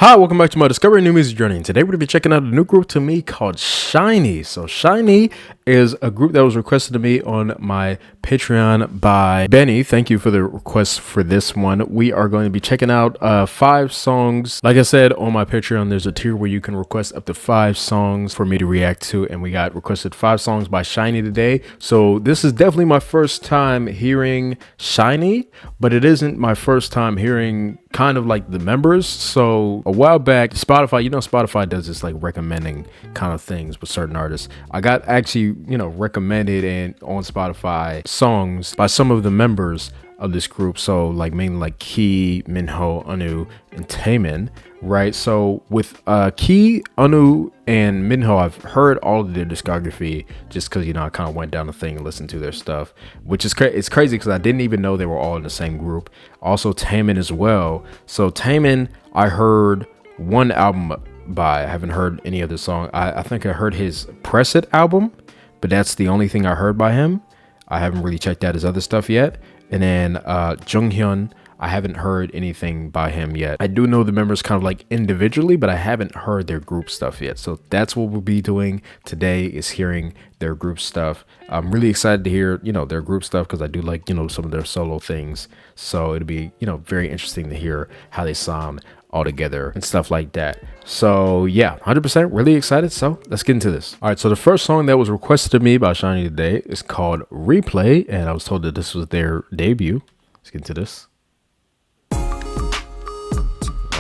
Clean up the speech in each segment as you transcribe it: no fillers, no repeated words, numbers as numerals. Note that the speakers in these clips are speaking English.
Hi, welcome back to my Discovery New Music Journey. And today we're going to be checking out a new group to me called SHINee. So SHINee is a group that was requested to me on my Patreon by Benny. Thank you for the request for this one. We are going to be checking out 5 songs. Like I said, on my Patreon, there's a tier where you can request up to 5 songs for me to react to. And we got requested 5 songs by SHINee today. So this is definitely my first time hearing SHINee, but it isn't my first time hearing kind of like the members. So a while back, Spotify, Spotify does this like recommending kind of things with certain artists. I got actually, recommended and on Spotify songs by some of the members of this group. So like mainly like Key, Minho, Anu, and Taemin, right? So with Key, Anu, and Minho, I've heard all of their discography just because, I kind of went down the thing and listened to their stuff, which is it's crazy because I didn't even know they were all in the same group. Also Taemin as well. So Taemin, I heard one album by. I haven't heard any other song. I think I heard his Press It album, but that's the only thing I heard by him. I haven't really checked out his other stuff yet. And then Junghyun, I haven't heard anything by him yet. I do know the members kind of like individually, but I haven't heard their group stuff yet. So that's what we'll be doing today, is hearing their group stuff. I'm really excited to hear, their group stuff because I do like, some of their solo things. So it'll be, very interesting to hear how they sound all together and stuff like that. So yeah, 100% really excited. So let's get into this. All right, so the first song that was requested to me by SHINee today is called Replay, and I was told that this was their debut. Let's get into this.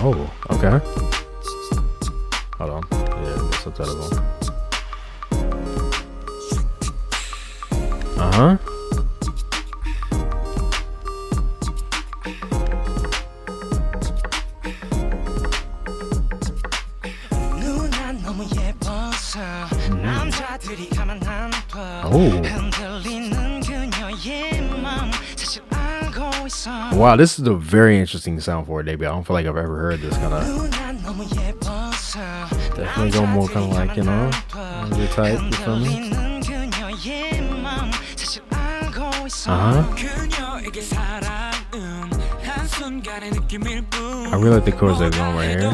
Oh, okay. Hold on. Yeah, the subtitle on. Uh-huh. Oh. Wow, this is a very interesting sound for a debut. I don't feel like I've ever heard this kind of. Definitely go more kind of like, your type, you feel me? I really like the chorus that's going right here.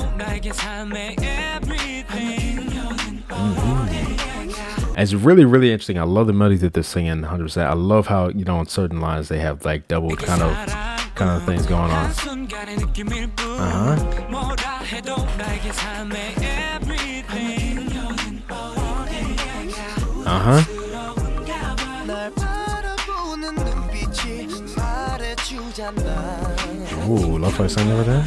It's really, really interesting. I love the melodies that they're singing 100%. I love how, on certain lines they have like double kind of things going on. Ooh, love for song over there.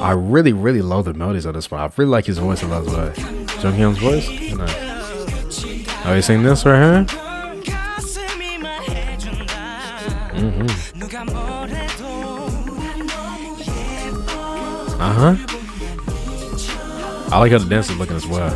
I really, really love the melodies on this one. I really like his voice a lot as well. Junghyun's voice. Oh, you sing this right here? I like how the dance is looking as well.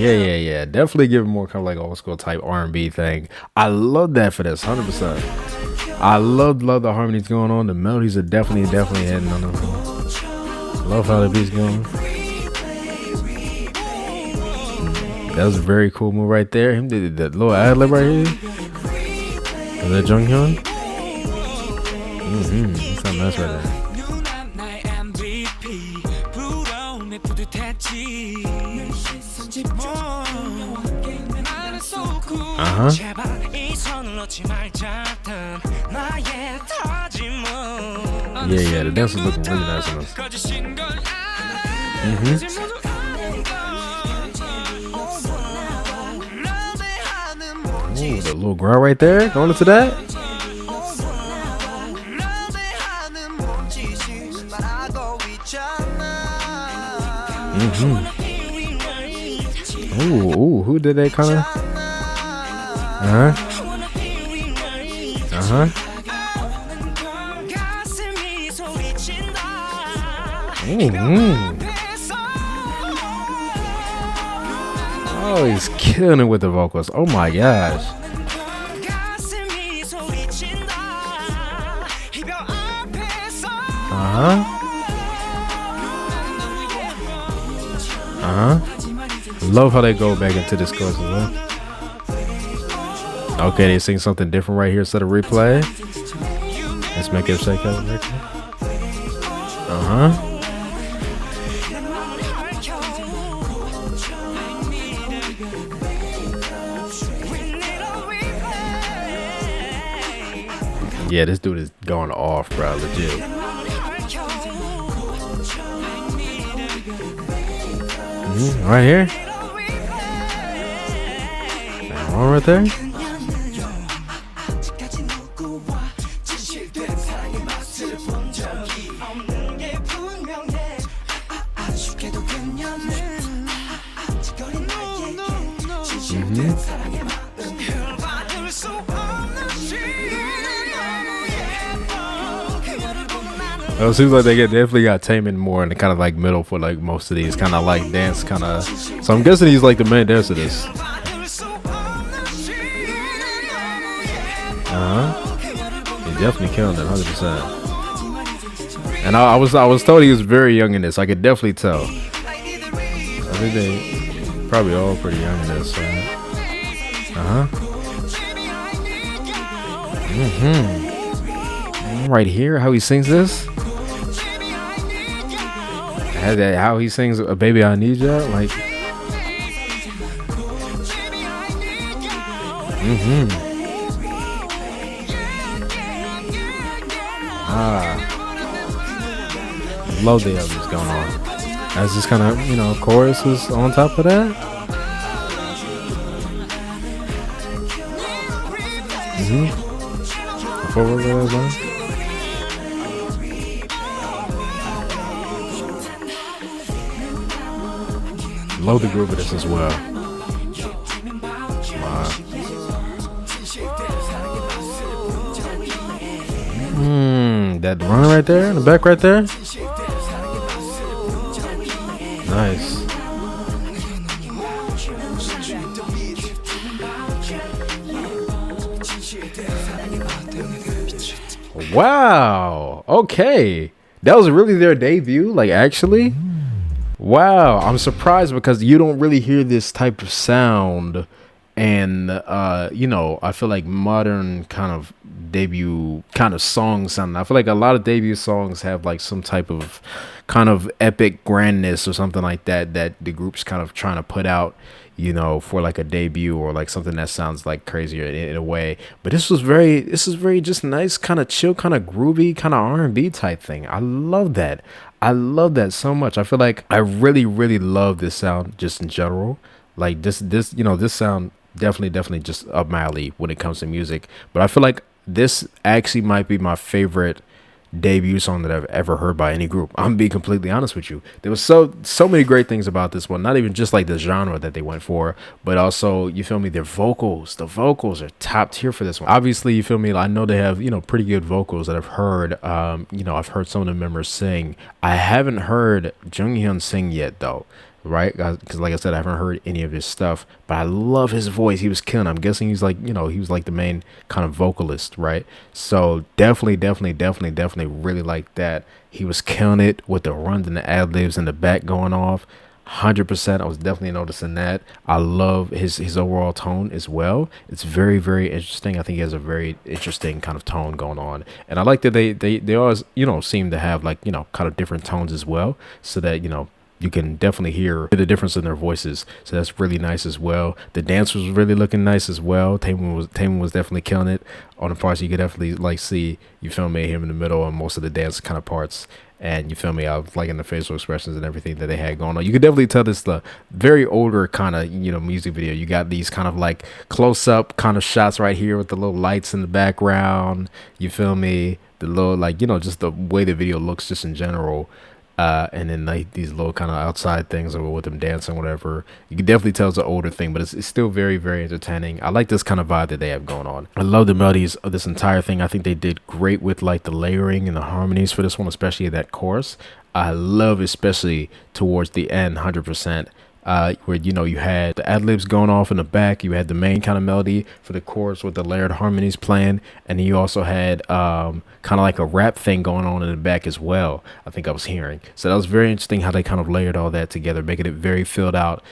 Yeah. Definitely give it more kind of like old school type R&B thing. I love that for this, 100%. I love the harmonies going on. The melodies are definitely heading on them. Love how the beat's going. That was a very cool move right there. Him did that little ad lib right here. Is that Junghyun? That's something nice right there. Yeah, the dance is looking really nice on us. Ooh, the little growl right there, going into that. Ooh, who did that kind of? Oh, he's killing it with the vocals. Oh my gosh. Love how they go back into this chorus as well. Okay, they sing something different right here instead of replay. Let's make it shake out. Yeah, this dude is going off, bro. Legit. Right here. That one right there. It seems like they definitely got Taman more in the kind of like middle for like most of these kind of like dance kind of. So I'm guessing he's like the main dancer of this. He definitely killed it, 100%. And I was told he was very young in this. I could definitely tell. I think they probably all pretty young in this. Right here, how he sings this. How he sings "Baby I Need Ya," like. Love the others going on. As this kind of, you know, chorus is on top of that. Before we go on. Love the groove of this as well. That run right there in the back right there. Nice. Wow. Okay. That was really their debut, like actually. Wow. I'm surprised because you don't really hear this type of sound. And, you know, I feel like modern kind of debut kind of song sound. I feel like a lot of debut songs have like some type of kind of epic grandness or something like that the group's kind of trying to put out, you know, for like a debut or like something that sounds like crazier in a way. But this is very just nice, kind of chill, kind of groovy, kind of R&B type thing. I love that. I love that so much. I feel like I really, really love this sound just in general. Like this, you know, this sound definitely just up my alley when it comes to music. But I feel like this actually might be my favorite debut song that I've ever heard by any group. I'm being completely honest with you. There was so many great things about this one. Not even just like the genre that they went for, but also, you feel me, their vocals. The vocals are top tier for this one. Obviously, you feel me, I know they have, you know, pretty good vocals that I've heard. You know, I've heard some of the members sing. I haven't heard Junghyun sing yet though. Right, because like I said, I haven't heard any of his stuff, but I love his voice. He was killing. I'm guessing he's like, you know, he was like the main kind of vocalist, right? So definitely really like that. He was killing it with the runs and the ad libs in the back going off. 100%. I was definitely noticing that. I love his overall tone as well. It's very interesting. I think he has a very interesting kind of tone going on, and I like that they always, you know, seem to have like, you know, kind of different tones as well, so that, you know, you can definitely hear the difference in their voices. So that's really nice as well. The dance was really looking nice as well. Taman was definitely killing it on the parts. You could definitely like see, you feel me, him in the middle on most of the dance kind of parts. And you feel me, I was liking the facial expressions and everything that they had going on. You could definitely tell this the very older kind of, you know, music video. You got these kind of like close up kind of shots right here with the little lights in the background. You feel me? The little, like, you know, just the way the video looks just in general. And then like these little kind of outside things or with them dancing, whatever. You can definitely tell it's an older thing, but it's still very entertaining. I like this kind of vibe that they have going on. I love the melodies of this entire thing. I think they did great with like the layering and the harmonies for this one, especially that chorus. I love, especially towards the end, 100%. where you had the ad libs going off in the back, you had the main kind of melody for the chorus with the layered harmonies playing, and then you also had kind of like a rap thing going on in the back as well. I think I was hearing. So that was very interesting how they kind of layered all that together, making it very filled out.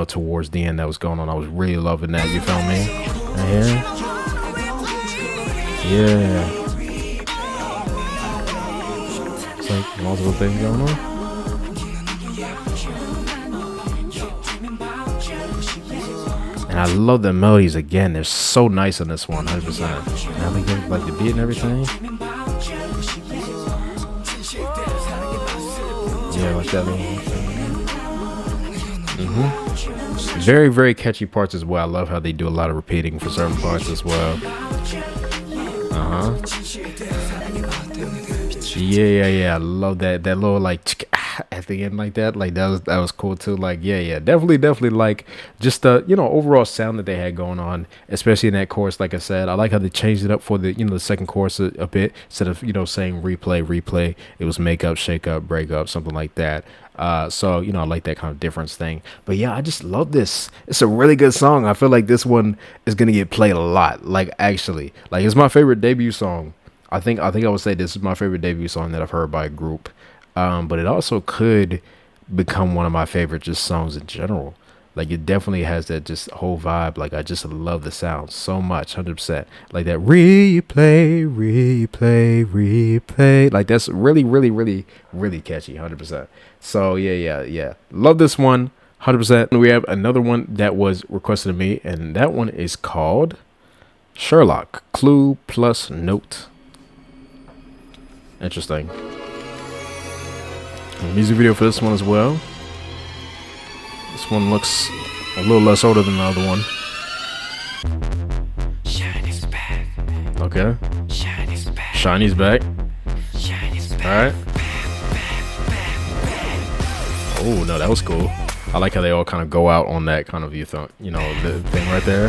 Towards the end that was going on. I was really loving that. You feel me? Right here. Yeah. It's like multiple things going on. And I love the melodies again. They're so nice on this one, 100%. And I think like the beat and everything. Yeah, like that little thing. Very, very catchy parts as well. I love how they do a lot of repeating for certain parts as well. Yeah. I love that little like at the end like that. Like that was cool too. Like yeah. Definitely like just the overall sound that they had going on, especially in that chorus. Like I said, I like how they changed it up for the the second chorus a bit. Instead of saying replay, it was make up, shake up, break up, something like that. So I like that kind of difference thing. But yeah, I just love this. It's a really good song. I feel like this one is gonna get played a lot. Like actually, like it's my favorite debut song. I think I would say this is my favorite debut song that I've heard by a group. But it also could become one of my favorite just songs in general. Like it definitely has that just whole vibe. Like I just love the sound so much, 100%. Like that replay. Like that's really catchy, 100%. So yeah. Love this one, 100%. And we have another one that was requested to me, and that one is called Sherlock, Clue plus Note. Interesting. Music video for this one as well. This one looks a little less older than the other one. SHINee's back. Okay. SHINee's back. Alright. Oh no, that was cool. I like how they all kind of go out on that kind of the thing right there.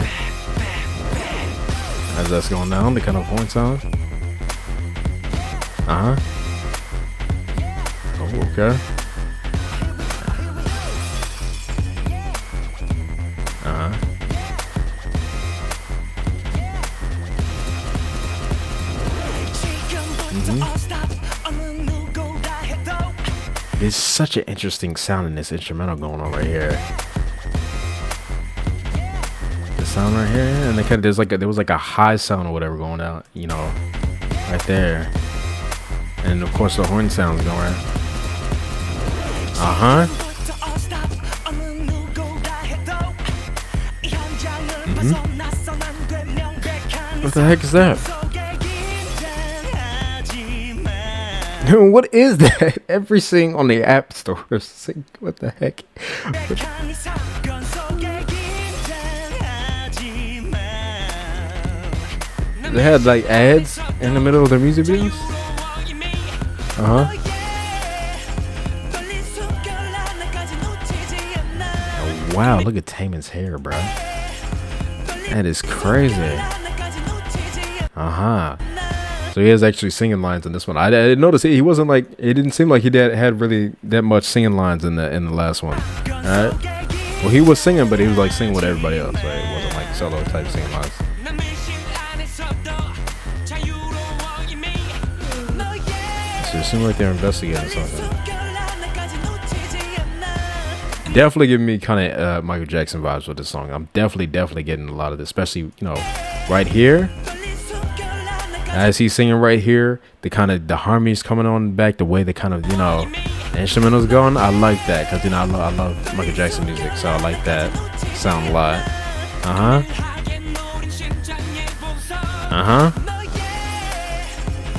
As that's going down, the kind of horn sound. Oh, okay. There's such an interesting sound in this instrumental going on right here. The sound right here, and there was like a high sound or whatever going out, right there. And of course the horn sounds going. What the heck is that? What is that? Everything on the app store. What the heck? They had like ads in the middle of their music videos. Oh, wow, look at Taemin's hair, bro. That is crazy. So he has actually singing lines in this one. I didn't notice he wasn't like, it didn't seem like he had really that much singing lines in the last one. All right. Well, he was singing, but he was like singing with everybody else. Right? It wasn't like solo type singing lines. So it seemed like they're investigating something. Definitely giving me kind of Michael Jackson vibes with this song. I'm definitely getting a lot of this, especially right here. As he's singing right here, the harmonies coming on back, the way the kind of the instrumentals going, I like that because I love Michael Jackson music, so I like that sound a lot.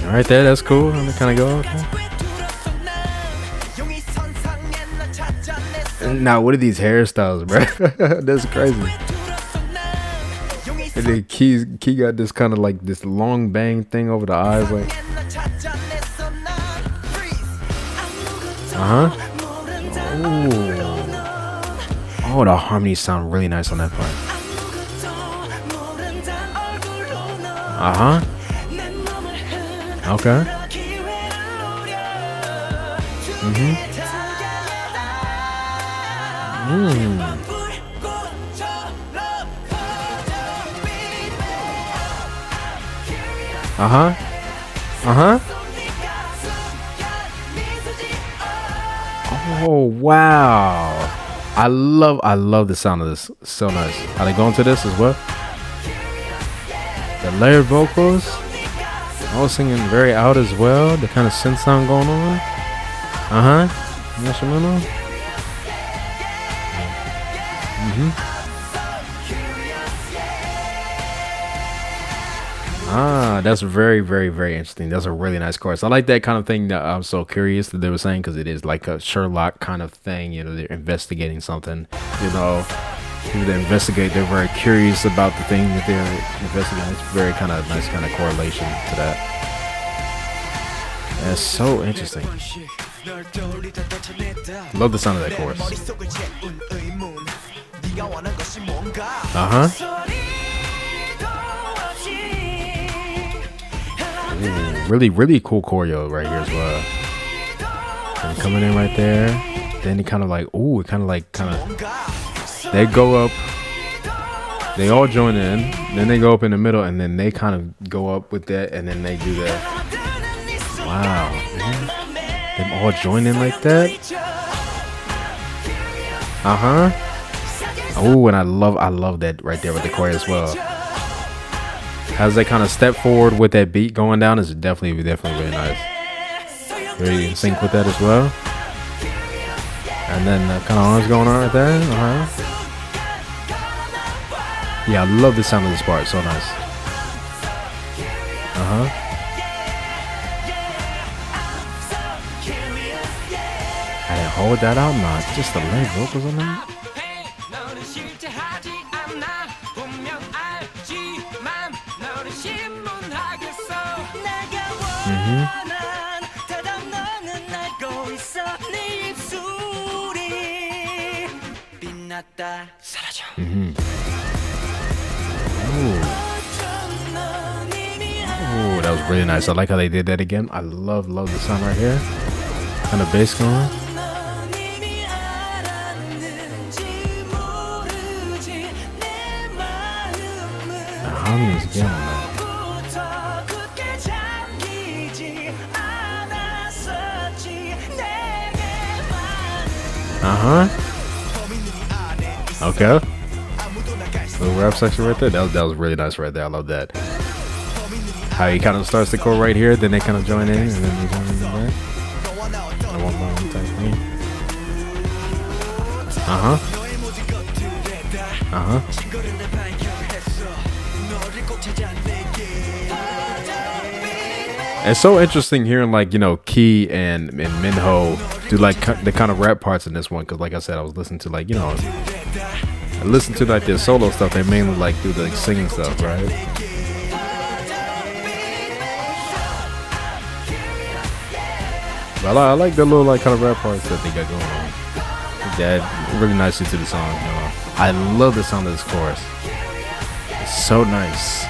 Right there, that's cool. I'm gonna kind of go. Okay. Now, what are these hairstyles, bro? That's crazy. And then Key got this kind of like this long bang thing over the eyes, like. Oh, the harmonies sound really nice on that part. Okay. Uh-huh. Uh-huh. Oh wow. I love the sound of this. So nice. How they go into this as well? The layered vocals. All singing very out as well. The kind of synth sound going on. Uh-huh. Instrumental. Ah, that's very, very, very interesting. That's a really nice chorus. I like that kind of thing that I'm so curious that they were saying because it is like a Sherlock kind of thing. You know, they're investigating something. You know, people that investigate, they're very curious about the thing that they're investigating. It's very kind of nice kind of correlation to that. That's so interesting. Love the sound of that chorus. Uh-huh. Ooh, really, really cool choreo right here as well. And coming in right there. Then it kind of like, ooh, it kind of, they go up. They all join in. Then they go up in the middle, and then they kind of go up with that, and then they do that. Wow. Them all join in like that. Uh-huh. Oh, and I love that right there with the choreo as well. As they kind of step forward with that beat going down is definitely very nice. Very in sync with that as well. And then the kind of arms going on right there. Yeah, I love the sound of this part. So nice. I didn't hold that out, man. Just the lead vocals on that. Ooh, that was really nice. I like how they did that again. I love the sound right here. Kind of bass going. The harmonies again on that. Okay. Little rap section right there. That was really nice right there. I love that. How he kind of starts the chord right here, then they kind of join in, and then they join in the back. And one more type thing. It's so interesting hearing like, you know, Key and Minho do like the kind of rap parts in this one, because like I said, I was listening to like, you know, I listened to like their solo stuff. They mainly like do the like, singing stuff, right? But I like the little like kind of rap parts that they got going on. Yeah, really nicely to the song. You know, I love the sound of this chorus. It's so nice.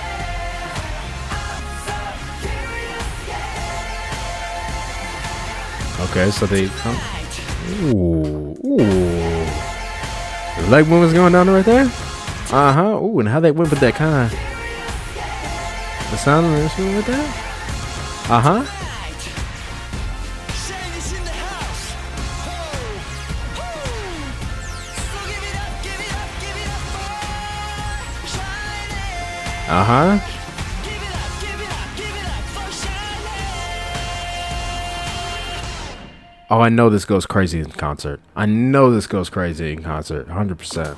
Okay, so they come. Ooh. The leg movements going down right there. Ooh, and how they went with that kind of the sound of the instrument with that. Oh, I know this goes crazy in concert. 100%.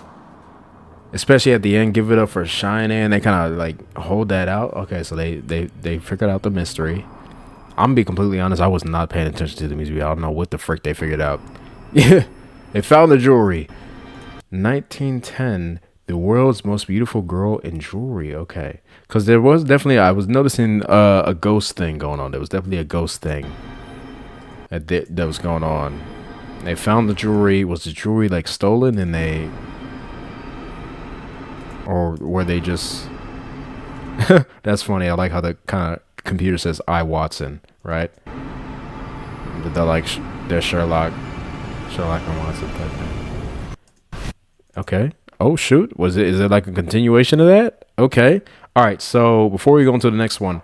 Especially at the end, give it up for SHINee, and they kind of like hold that out. Okay, so they figured out the mystery. I'm gonna be completely honest, I was not paying attention to the music video. I don't know what the frick they figured out. Yeah, they found the jewelry. 1910, the world's most beautiful girl in jewelry. Okay, because there was definitely, I was noticing a ghost thing going on. There was definitely a ghost thing that was going on. They found the jewelry. Was the jewelry like stolen, and they, or were they just? That's funny. I like how the kind of computer says "I Watson," right? They're like they're Sherlock and Watson type thing. Okay. Oh shoot. Is it like a continuation of that? Okay. All right. So before we go into the next one,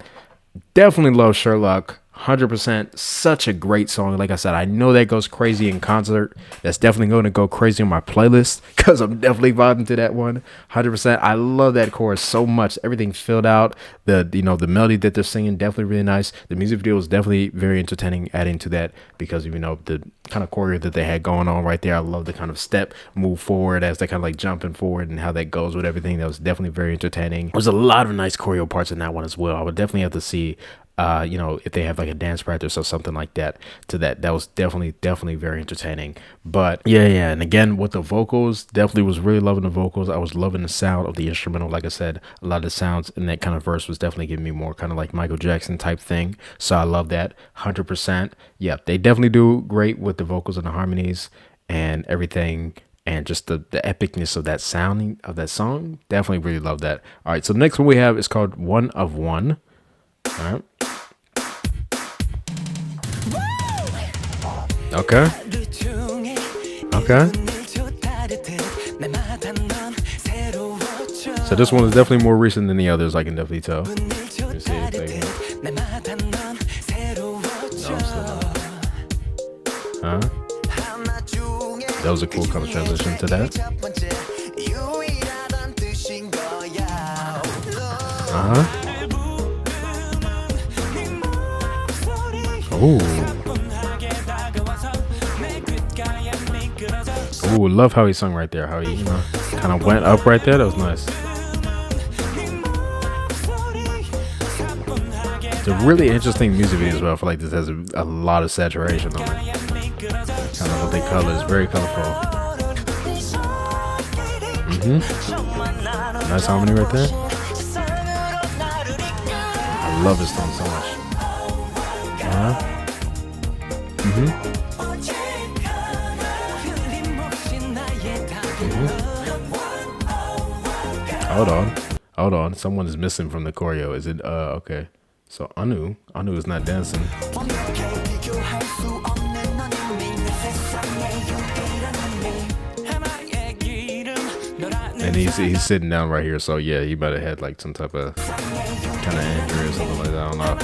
definitely love Sherlock. 100%. Such a great song. Like I said, I know that goes crazy in concert. That's definitely going to go crazy on my playlist because I'm definitely vibing to that one. 100%. I love that chorus so much. Everything filled out. The melody that they're singing, definitely really nice. The music video was definitely very entertaining, adding to that because the kind of choreo that they had going on right there. I love the kind of step move forward as they kind of like jumping forward and how that goes with everything. That was definitely very entertaining. There's a lot of nice choreo parts in that one as well. I would definitely have to see if they have like a dance practice or something like that that was definitely very entertaining. But yeah, and again with the vocals, definitely was really loving the vocals. I was loving the sound of the instrumental. Like I said, a lot of the sounds in that kind of verse was definitely giving me more kind of like Michael Jackson type thing, so I love that. 100%. Yeah, they definitely do great with the vocals and the harmonies and everything, and just the epicness of that sounding of that song. Definitely really love that. All right, so the next one we have is called One of One. All right. Okay. So this one is definitely more recent than the others. I can definitely tell. Let me see if they can. Huh? That was a cool kind of transition to that. Ooh, love how he sung right there. How he, kind of went up right there. That was nice. It's a really interesting music video as well. I feel like this has a lot of saturation on it. Kind of what they color is very colorful. Nice harmony right there. I love this song so much. Hold on. Someone is missing from the choreo. Is it okay? So Anu is not dancing. And he's sitting down right here. So yeah, he might have had like some type of kind of injury or something like that. I don't know.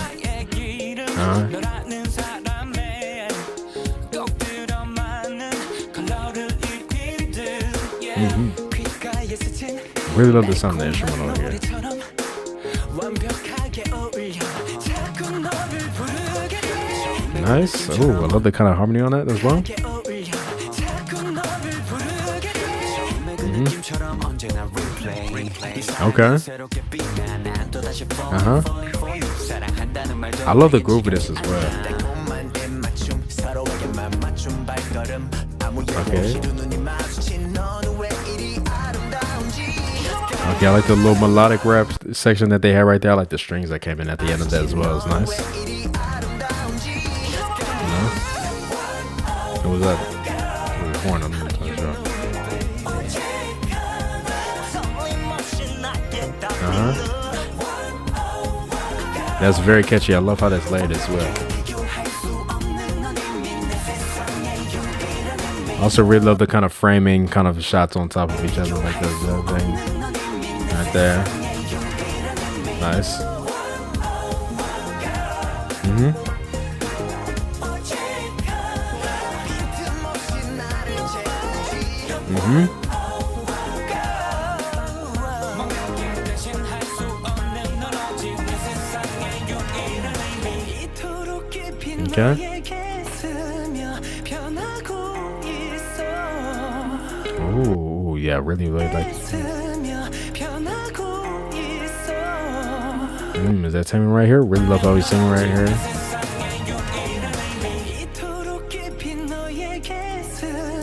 Really love the sound of the instrumental here. Nice. Oh, I love the kind of harmony on that as well. Okay. I love the groove of this as well. Okay, I like the little melodic rap section that they had right there. I like the strings that came in at the end of that as well. It's nice. What was that? Horn. I'm not sure. That's very catchy. I love how that's layered as well. I also really love the kind of framing, kind of shots on top of each other, like those things right there. Nice. Okay. Oh yeah, really like. Is that Tammy right here? Really love how he's singing right here.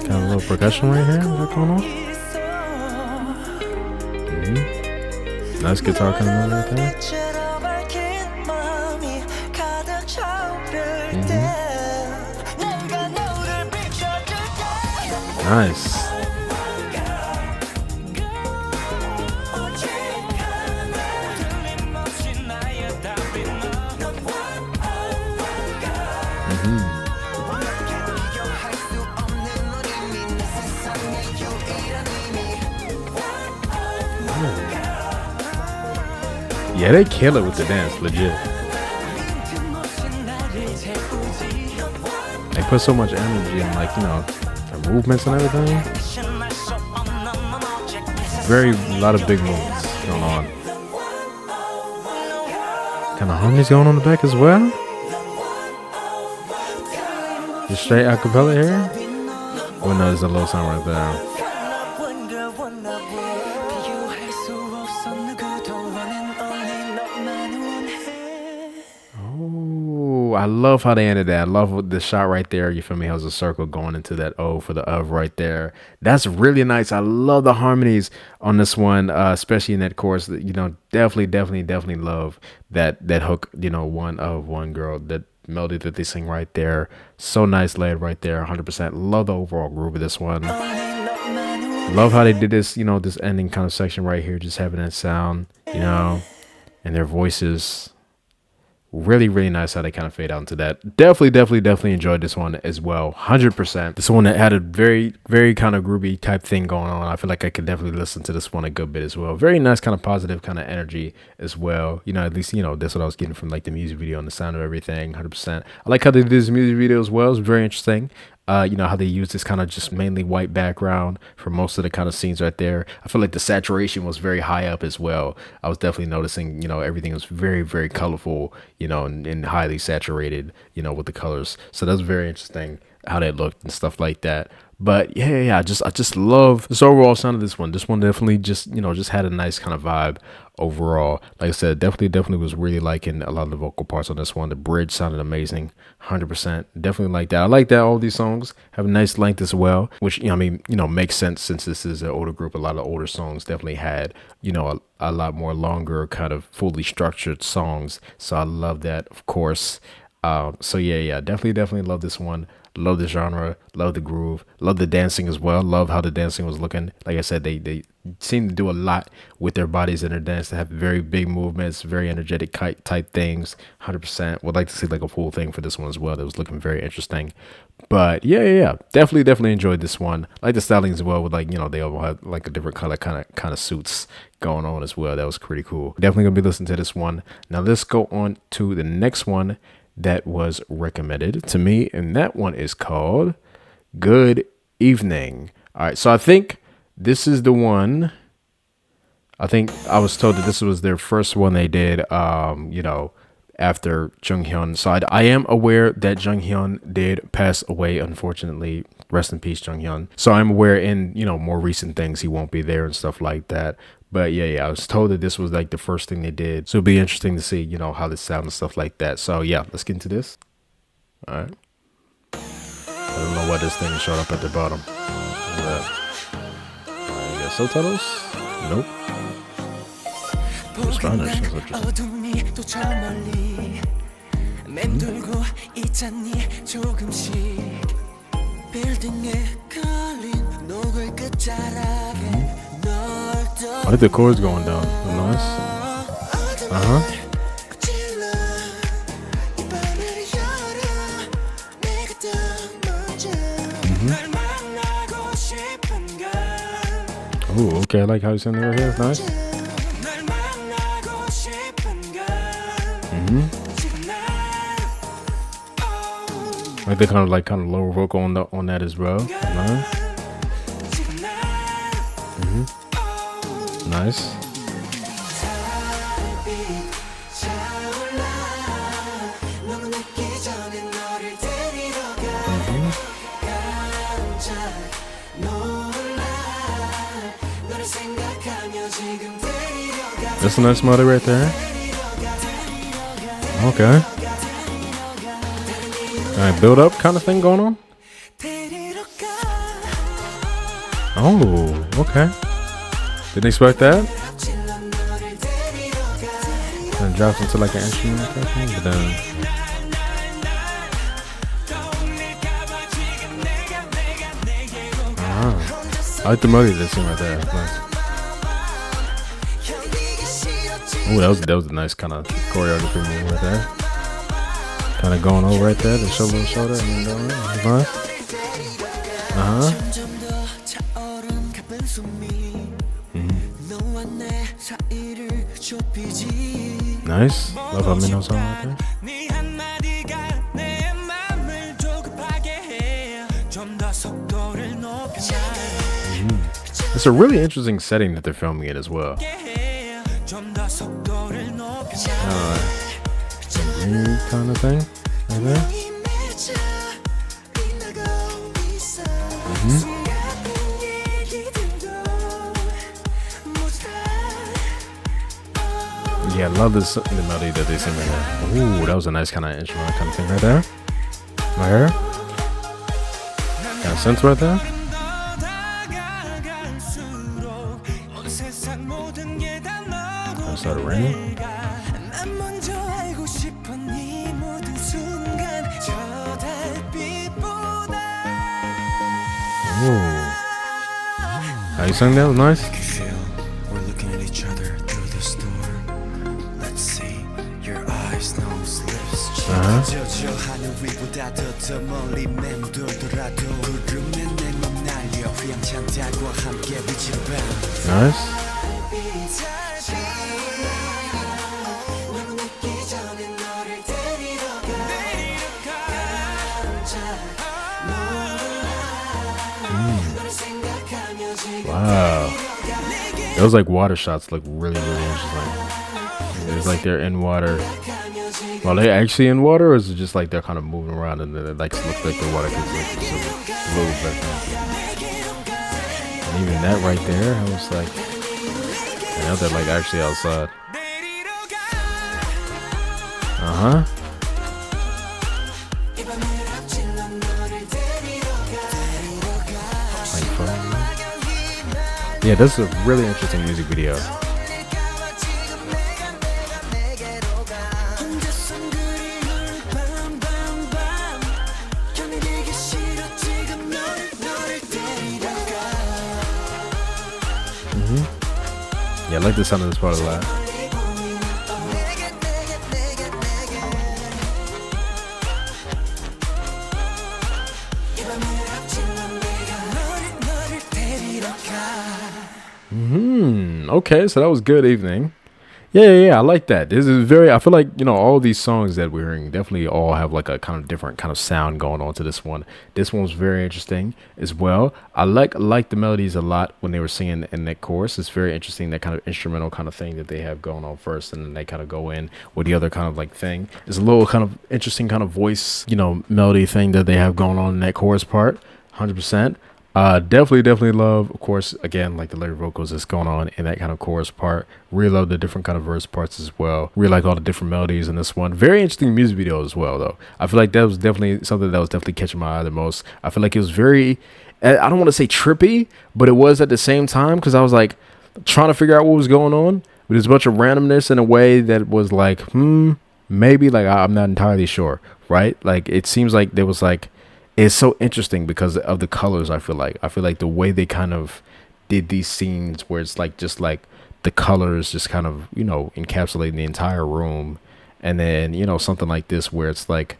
Got a little percussion right here. What's going on? Nice guitar coming out right there. Nice. Yeah, they kill it with the dance, legit. They put so much energy in, like, you know, the movements and everything. A lot of big moves going on. Kind of harmonies going on the back as well. Just straight acapella here. Oh no, there's a low sound right there. Oh, I love how they ended that. I love the shot right there. You feel me? Has a circle going into that O for the of right there. That's really nice. I love the harmonies on this one, especially in that chorus. You know, definitely love that hook. You know, one girl, that melody that they sing right there. So nice laid right there. 100%. Love the overall groove of this one. Love how they did this. You know, this ending kind of section right here, just having that sound. You know, and their voices. Really nice how they kind of fade out into that. Definitely enjoyed this one as well. 100%. This one that had a very kind of groovy type thing going on. I feel like I could definitely listen to this one a good bit as well. Very nice kind of positive kind of energy as well. You know, at least, you know, that's what I was getting from like the music video and the sound of everything. 100%. I like how they did this music video as well. It's very interesting. You know, how they use this kind of just mainly white background for most of the kind of scenes right there. I feel like the saturation was very high up as well. I was definitely noticing, you know, everything was very colorful, you know, and highly saturated, you know, with the colors. So that's very interesting how that looked and stuff like that. But yeah, I just love this overall sound of this one. This one definitely just, you know, just had a nice kind of vibe overall. Like I said, definitely was really liking a lot of the vocal parts on this one. The bridge sounded amazing. 100%. Definitely like that. I like that all these songs have a nice length as well, which, you know, I mean, you know, makes sense since this is an older group. A lot of older songs definitely had, you know, a lot more longer kind of fully structured songs. So I love that, of course. So yeah, definitely love this one. Love the genre, love the groove, love the dancing as well. Love how the dancing was looking. Like I said, they seem to do a lot with their bodies in their dance. They have very big movements, very energetic type things. 100%. Would like to see like a full thing for this one as well. That was looking very interesting. But yeah, definitely enjoyed this one. I like the styling as well, with like, you know, they all have like a different color kind of suits going on as well. That was pretty cool. Definitely gonna be listening to this one. Now let's go on to the next one that was recommended to me, and that one is called Good Evening. All right, so I think this is the one. I think I was told that this was their first one they did, you know, after Junghyun. So I am aware that Junghyun did pass away, unfortunately. Rest in peace, Junghyun. So I'm aware in, you know, more recent things he won't be there and stuff like that. But yeah, I was told that this was like the first thing they did. So it'll be interesting to see, you know, how this sounds and stuff like that. So yeah, let's get into this. All right. I don't know why this thing showed up at the bottom. You got subtitles? Nope. Spanish. That's interesting. I think the chords going down. Nice. Oh, okay. I like how you sing it right here. Nice. Like they kind of lower vocal on that as well. Nice. Nice. That's a nice melody right there. Okay. Alright, build up kind of thing going on. Oh, okay. Didn't expect that. And drops into like an instrument or something, but then I like the melody of this thing right there. Nice. Oh, that was a nice kind of choreography move right there. Kind of going over right there, the shoulder, and then nice. Nice. Love how Minho song right there. It's a really interesting setting that they're filming it as well. Kind of thing right there. Yeah, I love this the melody that they sing right there. Ooh, that was a nice kind of instrumental kind of thing right there. Right here. Kind of sense right there. It started raining. Ooh. How you sang that? Was nice. We're looking at each other through the storm. Let's see your eyes, nose, lips. Nice. Wow. Those like water shots look really interesting. It's like they're in water. Are they actually in water, or is it just like they're kind of moving around and it like looks like the water could like move back down? And even that right there, I was like, now they're like actually outside. Yeah, this is a really interesting music video. Yeah, I like the sound of this part a lot. Okay, so that was good evening. Yeah, I like that. This is very, I feel like, you know, all these songs that we're hearing definitely all have like a kind of different kind of sound going on to this one. This one's very interesting as well. I like the melodies a lot when they were singing in that chorus. It's very interesting, that kind of instrumental kind of thing that they have going on first, and then they kind of go in with the other kind of like thing. It's a little kind of interesting kind of voice, you know, melody thing that they have going on in that chorus part. 100%. Definitely love, of course, again, like the lyric vocals that's going on in that kind of chorus part. Really love the different kind of verse parts as well. Really like all the different melodies in this one. Very interesting music video as well, though. I feel like that was definitely something that was definitely catching my eye the most. I feel like it was very, I don't want to say trippy, but it was at the same time, because I was like trying to figure out what was going on. But there's a bunch of randomness in a way that was like, maybe, like I'm not entirely sure, right? Like it seems like there was like, it's so interesting because of the colors. I feel like the way they kind of did these scenes where it's like just like the colors just kind of, you know, encapsulating the entire room, and then, you know, something like this where it's like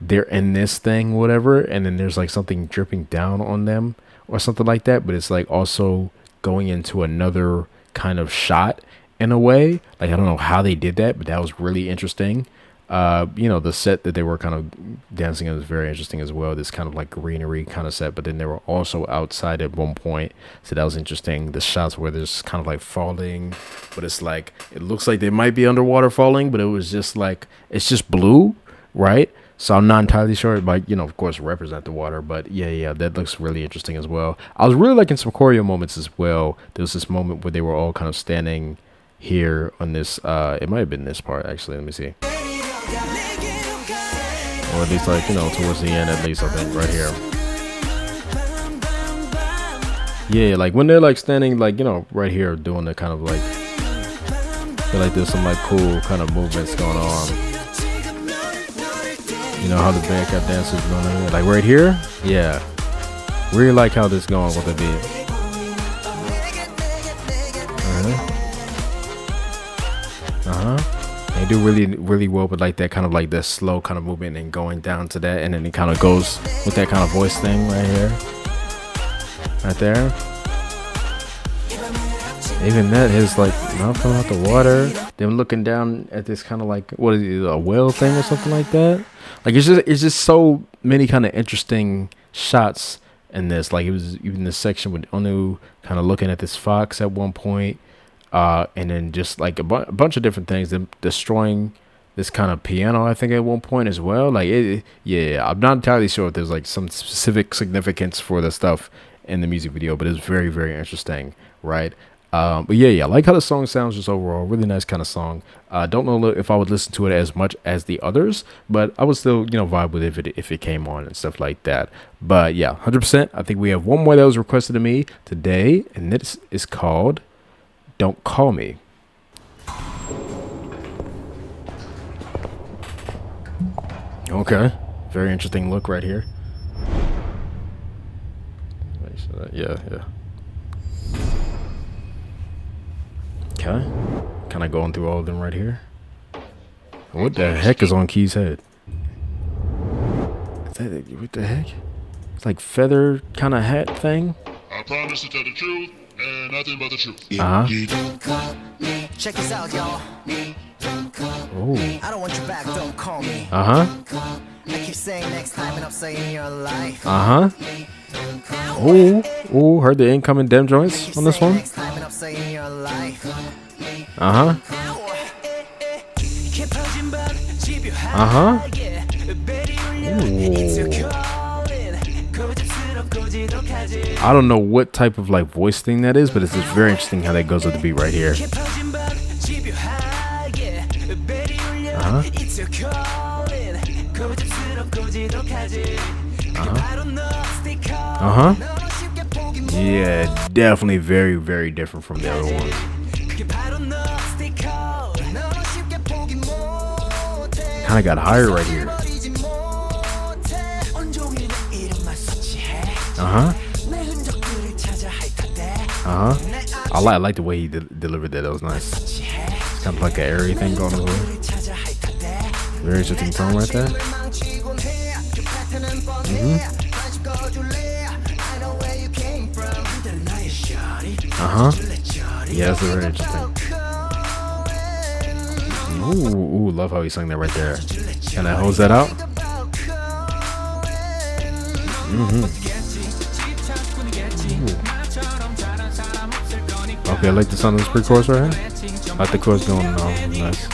they're in this thing, whatever, and then there's like something dripping down on them or something like that, but it's like also going into another kind of shot in a way. Like I don't know how they did that, but that was really interesting. You know, the set that they were kind of dancing in was very interesting as well. This kind of like greenery kind of set, but then they were also outside at one point, so that was interesting. The shots where there's kind of like falling, but it's like it looks like they might be underwater falling, but it was just like it's just blue, right? So I'm not entirely sure it might, you know, of course, represent the water, but yeah, that looks really interesting as well. I was really liking some choreo moments as well. There was this moment where they were all kind of standing here on this, it might have been this part actually. Let me see. Or at least like, you know, towards the end, at least I think right here. Yeah, like when they're like standing like, you know, right here doing the kind of like, I feel like there's some like cool kind of movements going on. You know how the backup dancers doing it, like right here. Yeah, really like how this going with the beat. They do really well with like that kind of like this slow kind of movement and going down to that, and then it kind of goes with that kind of voice thing right here, right there. Even that, his like mouth coming out the water, them looking down at this kind of like what is it, a whale thing or something like that. Like it's just so many kind of interesting shots in this. Like it was even this section with Onu kind of looking at this fox at one point, and then just like a bunch of different things. Them destroying this kind of piano, I think, at one point as well. Like yeah, I'm not entirely sure if there's like some specific significance for the stuff in the music video, but it's very, very interesting, right? But yeah, I like how the song sounds just overall. Really nice kind of song. Don't know if I would listen to it as much as the others, but I would still, vibe with it if it came on and stuff like that. But yeah, 100%. I think we have one more that was requested to me today, and this is called Don't Call Me. Okay, very interesting look right here. Yeah. Okay, kind of going through all of them right here. What the heck is on Key's head? Is that, what the heck? It's like feather kind of hat thing. I promise to tell the truth and nothing but the truth. Check this out, y'all. Oh. I don't want you back, don't call me. I keep saying next time and I'm saying your life. Oh, heard the incoming dem joints on this one. Next time and I'm saying your life. I don't know what type of like voice thing that is, but it's just very interesting how that goes with the beat right here. Yeah, definitely very, very different from the other ones. Kind of got higher right here. I like the way he delivered that. That was nice. It's kind of like an airy thing going on. Very interesting tone right there. Yeah, that's very interesting. Ooh, love how he sung that right there. Can I hose that out? Okay, I like the sound of this pre-chorus right here. I like the chorus going on. Nice.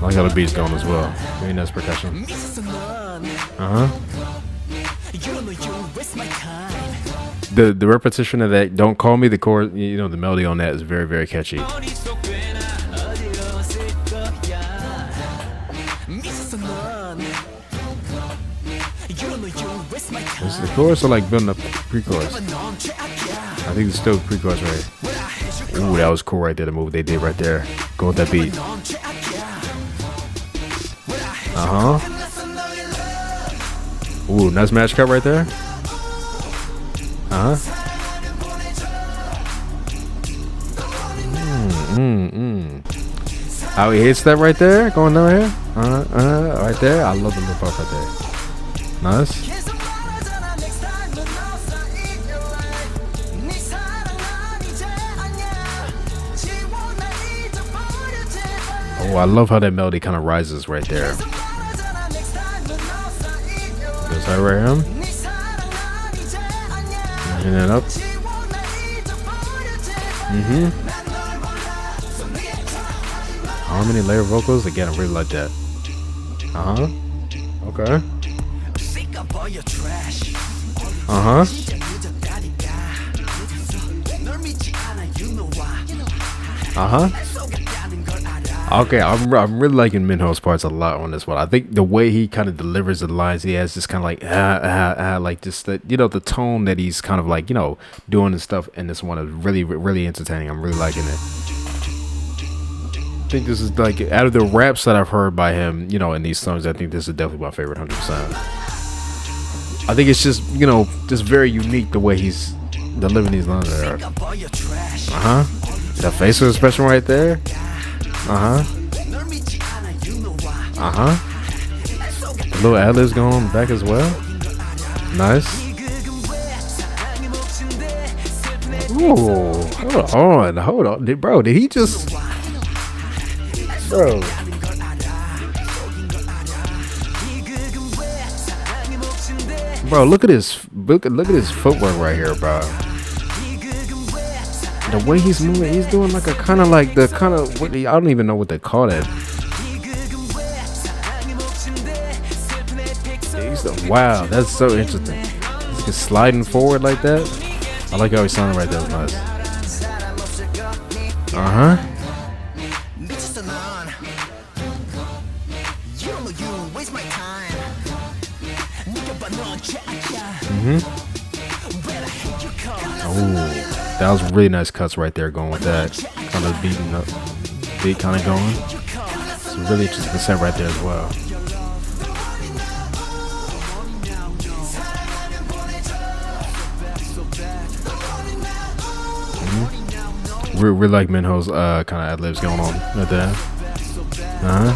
I like how the beat's going as well. Very nice percussion. The repetition of that "Don't Call Me," the chorus, the melody on that is very, very catchy. Is the chorus or like building up pre-chorus? I think it's still pre-chorus right. Ooh, that was cool right there. The move they did right there. Go with that beat. Ooh, nice match cut right there. How he hits that right there, going down here. Right there. I love the lip up right there. Nice. Oh, I love how that melody kind of rises right there. Goes that right here. Bring it up. Harmony, layer vocals. Again, I really like that. Okay. Okay, I'm really liking Minho's parts a lot on this one. I think the way he kind of delivers the lines, he has this kind of like like just the the tone that he's kind of like doing and stuff in this one is really, really entertaining. I'm really liking it. I think this is like out of the raps that I've heard by him, in these songs, I think this is definitely my favorite, 100%. I think it's just just very unique the way he's delivering these lines there. That facial expression right there. The little ad-libs going on back as well. Nice. Ooh, hold on. Bro, did he just, bro? Bro, look at his footwork right here, bro. The way he's moving, he's doing like a kind of like the kind of what I don't even know what they call it. Wow, that's so interesting. He's just sliding forward like that. I like how he's sounding right there. It was nice. Uh-huh. Oh, that was really nice cuts right there going with that. Kind of beating up, beat kind of going. Some really interesting set right there as well. We like Minho's kind of ad-libs going on right there. Uh-huh.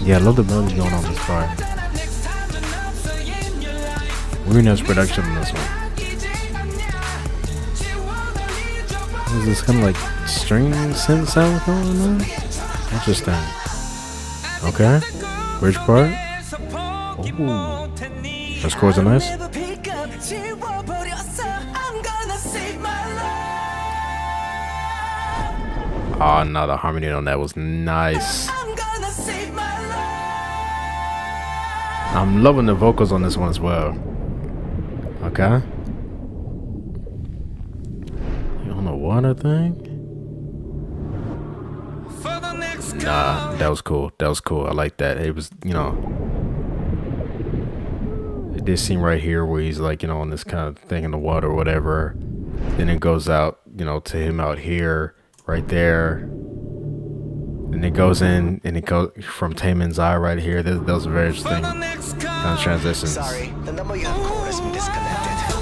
Yeah, I love the melody going on this part. Really nice production on this one. What is this kind of like string synth sound going on? Interesting. Okay. Bridge part. Ooh. Those chords are nice. Oh no, the harmony on that was nice. I'm loving the vocals on this one as well. Okay. You on the water thing? Nah, that was cool. That was cool. I like that. It was, you know, this scene right here where he's like, you know, on this kind of thing in the water or whatever. Then it goes out, you know, to him out here. Right there, and it goes in, and it goes from Taemin's eye right here. Those are very interesting kind of transitions. Sorry, the number you have called has been disconnected.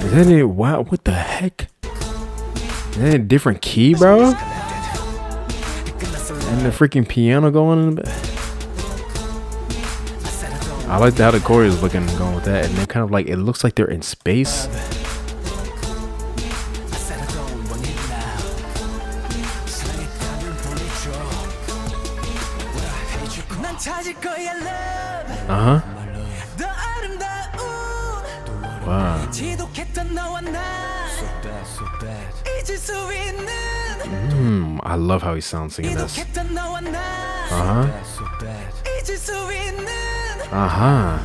Is that it? Wow, what the heck? Is that a different key, bro? And the freaking piano going in the back. I like how the choreo is looking going with that, and then kind of like it looks like they're in space. Uh huh. Wow. I love how he sounds singing this. Uh huh. Uh-huh.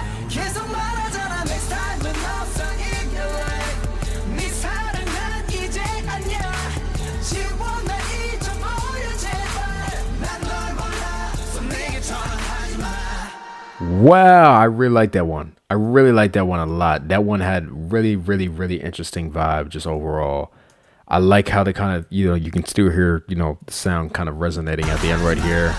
Wow, I really like that one. I really like that one a lot. That one had really interesting vibe just overall. I like how they kind of, you know, you can still hear, you know, the sound kind of resonating at the end right here.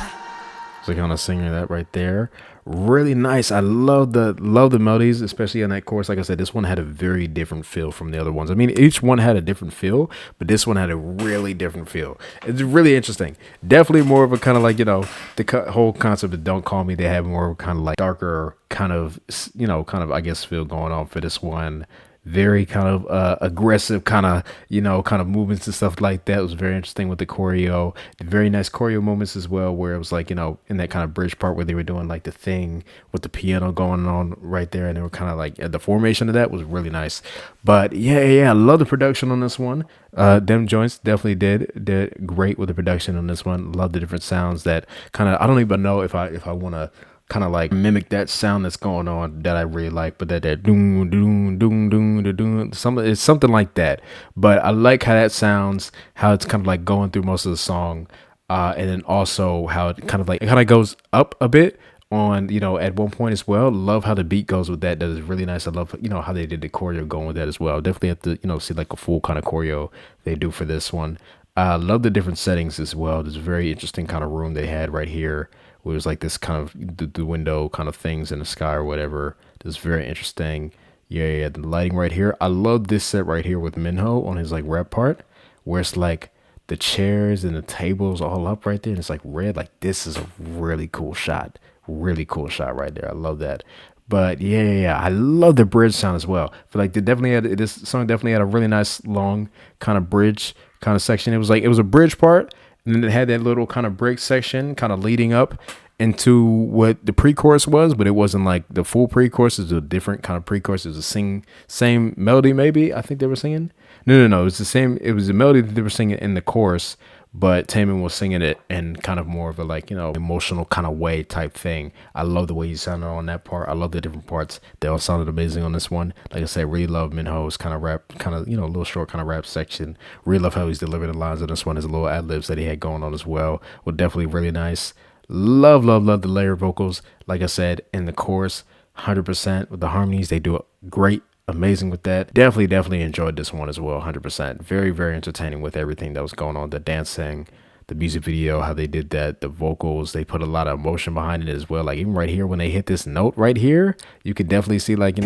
So kind of singing that right there. Really nice. I love the melodies, especially on that chorus. Like I said, this one had a very different feel from the other ones. I mean, each one had a different feel, but this one had a really different feel. It's really interesting. Definitely more of a kind of like, you know, the whole concept of Don't Call Me. They have more kind of like darker kind of, you know, kind of, I guess, feel going on for this one. Very kind of aggressive kind of, you know, kind of movements and stuff like that. It was very interesting with the choreo. Very nice choreo moments as well, where it was like, you know, in that kind of bridge part where they were doing like the thing with the piano going on right there, and they were kind of like the formation of that was really nice. But yeah, I love the production on this one. Them joints definitely did great with the production on this one. Love the different sounds that kind of, I don't even know if I want to kind of like mimic that sound that's going on that I really like, but that doom doom doom doom doom, it's something like that. But I like how that sounds, how it's kind of like going through most of the song, and then also how it kind of goes up a bit on, you know, at one point as well. Love how the beat goes with that. That is really nice. I love, you know, how they did the choreo going with that as well. Definitely have to, you know, see like a full kind of choreo they do for this one. Love the different settings as well. There's a very interesting kind of room they had right here. It was like this kind of the window kind of things in the sky or whatever. It's very interesting. Yeah, the lighting right here. I love this set right here with Minho on his like rap part, where it's like the chairs and the tables all up right there, and it's like red. Like, this is a really cool shot. Really cool shot right there. I love that. But yeah, I love the bridge sound as well. I feel like they definitely had this song definitely had a really nice long kind of bridge kind of section. It was like it was a bridge part, and then it had that little kind of break section kind of leading up into what the pre-chorus was, but it wasn't like the full pre-chorus. It was a different kind of pre-chorus. It was the same melody, maybe I think they were singing. No. It was the same. It was the melody that they were singing in the chorus, but Taman was singing it in kind of more of a like, emotional kind of way type thing. I love the way he sounded on that part. I love the different parts. They all sounded amazing on this one. Like I said, really love Minho's kind of rap, kind of, a little short kind of rap section. Really love how he's delivering the lines on this one. His little ad-libs that he had going on as well were definitely really nice. Love the layered vocals. Like I said, in the chorus, 100% with the harmonies. They do it great. Amazing with that. Definitely enjoyed this one as well. 100%. Very entertaining with everything that was going on. The dancing, the music video, how they did that, the vocals, they put a lot of emotion behind it as well. Like even right here when they hit this note right here, you can definitely see like,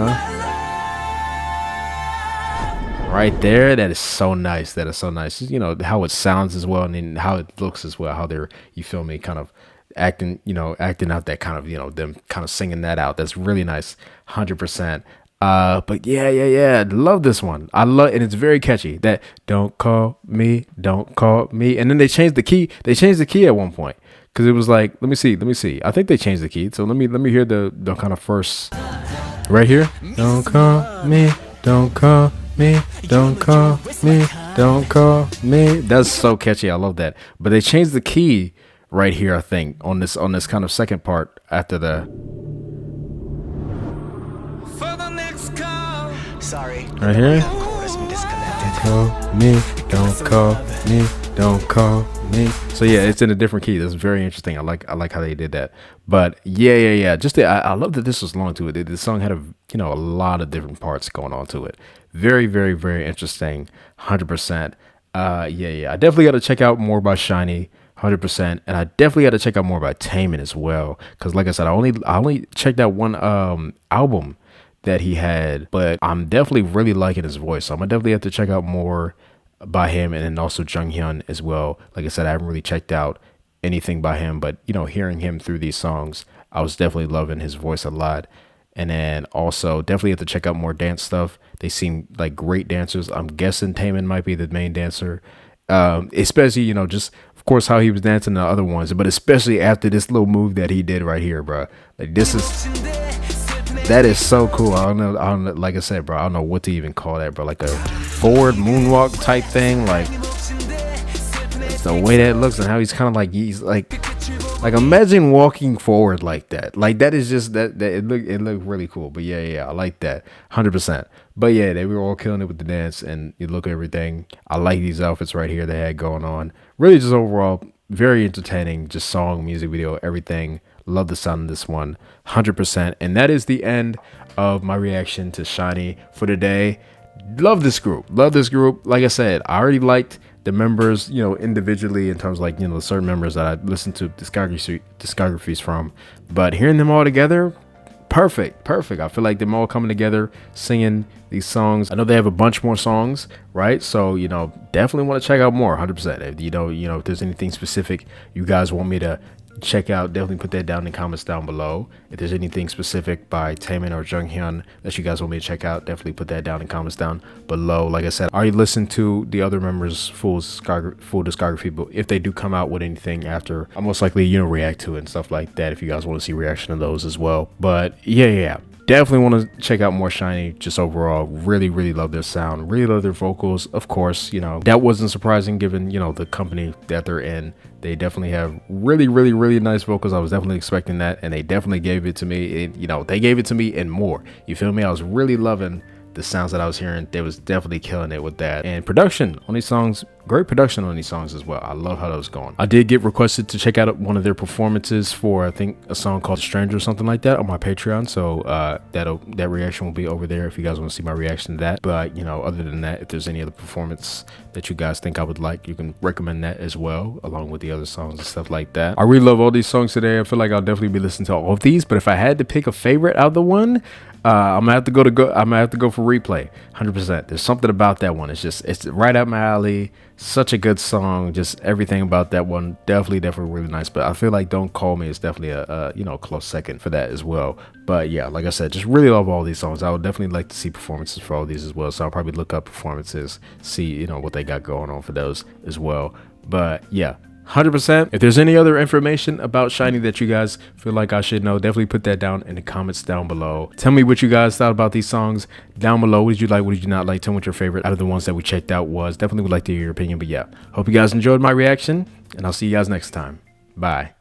right there, that is so nice. That is so nice. How it sounds as well, and then how it looks as well, how they're, you feel me, kind of acting out that kind of, them kind of singing that out. That's really nice. 100%. But yeah, love this one. And it's very catchy. That don't call me, and then they changed the key. They changed the key at one point because it was like, let me see. I think they changed the key. So let me hear the kind of first right here. Don't call me, don't call me, don't call me, don't call me. That's so catchy. I love that. But they changed the key right here. I think on this kind of second part after the. Sorry. Right here. Chorus been disconnected. Don't call me. So yeah, it's in a different key. That's very interesting. I like how they did that. But yeah. I love that this was long to it. The song had a lot of different parts going on to it. Very interesting. 100%. Yeah. I definitely got to check out more by SHINee. 100%, and I definitely got to check out more by Taman as well. Because like I said, I only checked out one album that he had, but I'm definitely really liking his voice. So I'm gonna definitely have to check out more by him, and then also Junghyun as well. Like I said, I haven't really checked out anything by him, but hearing him through these songs, I was definitely loving his voice a lot. And then also definitely have to check out more dance stuff. They seem like great dancers. I'm guessing Taman might be the main dancer, especially just of course how he was dancing the other ones, but especially after this little move that he did right here, bro. Like that is so cool. I don't know. Like I said, bro, I don't know what to even call that, bro. Like a forward moonwalk type thing. Like the way that looks and how he's kind of like imagine walking forward like that. Like that is just that it looked really cool. But yeah, I like that 100%. But yeah, they were all killing it with the dance, and you look at everything. I like these outfits right here they had going on. Really, just overall very entertaining. Just song, music video, everything. Love the sound of this one, 100%. And that is the end of my reaction to SHINee for today. Love this group. Like I said, I already liked the members, individually in terms of like, certain members that I listened to discographies from. But hearing them all together, perfect. I feel like them all coming together, singing these songs. I know they have a bunch more songs, right? So, definitely want to check out more, 100%. If there's anything specific you guys want me to check out, definitely put that down in the comments down below. If there's anything specific by Taman or Junghyun that you guys want me to check out, definitely put that down in the comments down below. Like I said, I already listened to the other members' full discography, but if they do come out with anything after, I'll most likely react to it and stuff like that, if you guys want to see reaction to those as well. But yeah, definitely want to check out more SHINee. Just overall, really love their sound, really love their vocals. Of course, that wasn't surprising given the company that they're in. They definitely have really nice vocals. I was definitely expecting that, and they definitely gave it to me. They gave it to me and more. You feel me? I was really loving the sounds that I was hearing. They was definitely killing it with that. And production on these songs, great production on these songs as well. I love how that was going. I did get requested to check out one of their performances for, I think, a song called Stranger or something like that on my Patreon. So that reaction will be over there if you guys want to see my reaction to that. But other than that, if there's any other performance that you guys think I would like, you can recommend that as well, along with the other songs and stuff like that. I really love all these songs today. I feel like I'll definitely be listening to all of these, but if I had to pick a favorite out of the one, I'm gonna have to go for Replay. 100%. There's something about that one. It's right up my alley. such a good song. Just everything about that one, definitely really nice. But I feel like Don't Call Me is definitely a close second for that as well. But yeah, like I said, just really love all these songs. I would definitely like to see performances for all these as well. So I'll probably look up performances, see what they got going on for those as well. But yeah, 100%. If there's any other information about SHINee that you guys feel like I should know, definitely put that down in the comments down below. Tell me what you guys thought about these songs down below. What did you like? What did you not like? Tell me what your favorite out of the ones that we checked out was. Definitely would like to hear your opinion. But yeah, hope you guys enjoyed my reaction, and I'll see you guys next time. Bye.